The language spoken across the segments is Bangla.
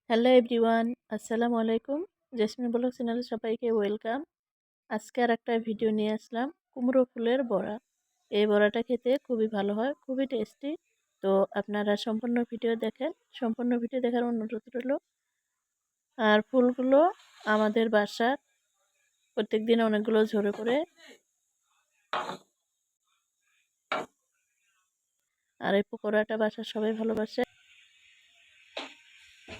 হ্যালো এভরিওয়ান, আসসালামু আলাইকুম। জেসমিন ব্লগ চ্যানেলে সবাইকে ওয়েলকাম। আজকে আর একটা ভিডিও নিয়ে আসলাম কুমড়ো ফুলের বড়া। এই বড়াটা খেতে খুবই ভালো হয়, খুবই টেস্টি। তো আপনারা সম্পূর্ণ ভিডিও দেখেন, সম্পূর্ণ ভিডিও দেখার অনুরোধ রইল। আর ফুলগুলো আমাদের বাসার প্রত্যেক দিন অনেকগুলো ঝরে পড়ে। আর এই পকোড়াটা বাসার সবাই ভালোবাসে।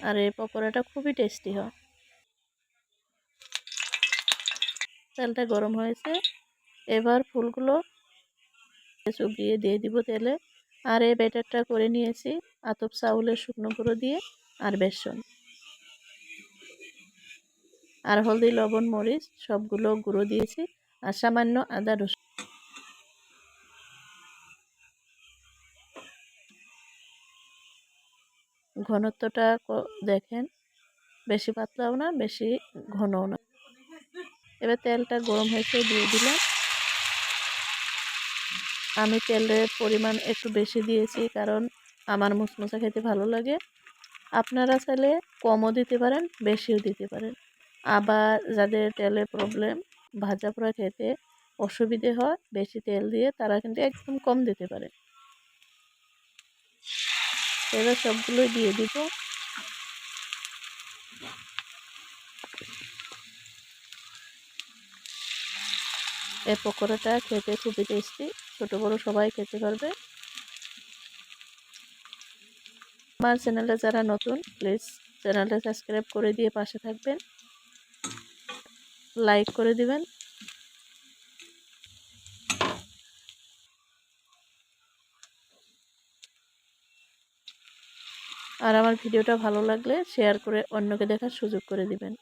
আর এই পকোড়াটা খুবই টেস্টি হয়। তেলটা গরম হয়েছে, এবার ফুলগুলো চুবিয়ে দিয়ে দিব তেলে। আর এই ব্যাটারটা করে নিয়েছি আতপ চাউলের শুকনো গুঁড়ো দিয়ে আর বেসন আর হলদি লবণ মরিচ সবগুলো গুঁড়ো দিয়েছি আর সামান্য আদা রসুন। ঘনত্বটা দেখেন, বেশি পাতলাও না বেশি ঘনও না। এবার তেলটা গরম হয়েছে দিয়ে দিলাম। আমি তেলের পরিমাণ একটু বেশি দিয়েছি কারণ আমার মুচমুচা খেতে ভালো লাগে। আপনারা চাইলে কমও দিতে পারেন, বেশিও দিতে পারেন। আবার যাদের তেলের প্রবলেম, ভাজা পোড়া খেতে অসুবিধে হয় বেশি তেল দিয়ে, তারা কিন্তু একদম কম দিতে পারে। এবার সবগুলোই দিয়ে দিব। এই পকোড়াটা খেতে খুবই টেস্টি, ছোট বড় সবাই খেতে পারবে। আমার চ্যানেলে যারা নতুন, প্লিজ চ্যানেলটা সাবস্ক্রাইব করে দিয়ে পাশে থাকবেন, লাইক করে দিবেন। আর আমার ভিডিওটা ভালো লাগলে শেয়ার করে অন্যকে দেখার সুযোগ করে দিবেন।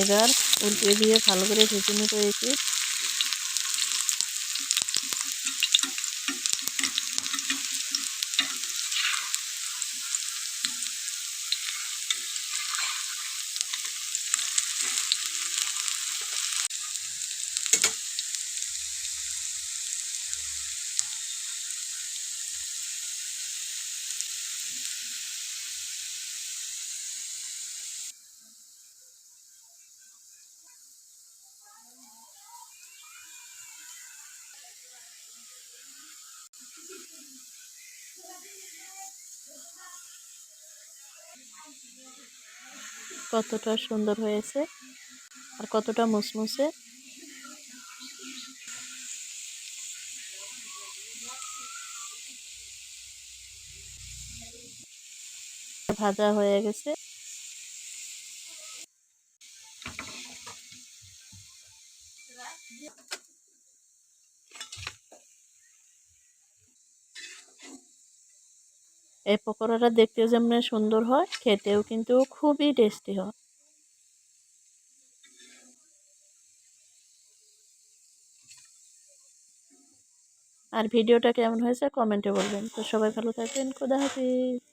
এবার উল্টে দিয়ে ভালো করে ভেজে নিতে হয়েছে। কতটা সুন্দর হয়েছে আর কতটা মুসমুসে। ভাজা হয়ে গেছে। এই পকোড়াটা দেখতেও যেমন সুন্দর হয়, খেতেও কিন্তু খুবই টেস্টি হয়। আর ভিডিওটা কেমন হয়েছে কমেন্টে বলবেন। তো সবাই ভালো থাকবেন, খোদা হাফিজ।